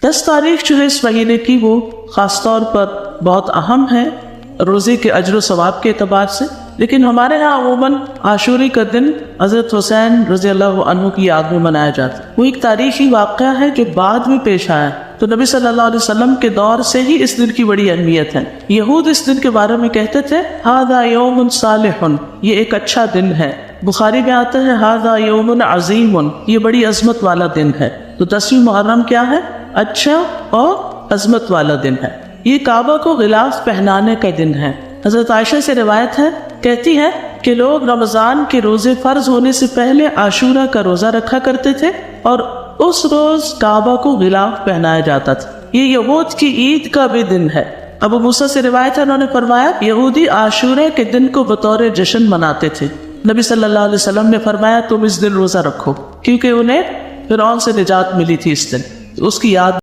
10 तारीख जो है इस महीने की वो ख़ास तौर पर बहुत अहम है रोज़े के अजर व सवाब के अतबार से। लेकिन हमारे यहाँ अमूमन आशूरी का दिन हज़रत हुसैन रज़ी अल्लाह अन्हु की याद में मनाया जाता है। वो एक तारीख़ी वाक़या है जो बाद में पेश आया, तो नबी सल्लल्लाहु अलैहि वसल्लम के दौर से ही इस दिन की बड़ी अहमियत है। यहूद इस दिन के बारे में कहते थे हादा यौमुन सालिहुन, ये एक अच्छा दिन है। बुखारी में आता है हादा यौमुन अज़ीमुन, ये बड़ी अज़मत वाला दिन है। तो 10वीं मुहर्रम क्या है? अच्छा और अज़मत वाला दिन है। ये काबा को गिलाफ पहनाने का दिन है। हज़रत आयशा से रिवायत है, कहती है कि लोग रमज़ान के रोज़े फ़र्ज होने से पहले आशूरा का रोज़ा रखा करते थे और उस रोज़ काबा को गिलाफ पहनाया जाता था। ये यहूद की ईद का भी दिन है। अबू मूसा से रिवायत है, उन्होंने फरमाया यहूदी आशूरा के दिन को बतौर जश्न मनाते थे। नबी सल्लल्लाहु अलैहि वसल्लम ने फरमाया तुम इस दिन रोज़ा रखो, क्योंकि उन्हें फ़िरौन से निजात मिली थी इस दिन, उसकी याद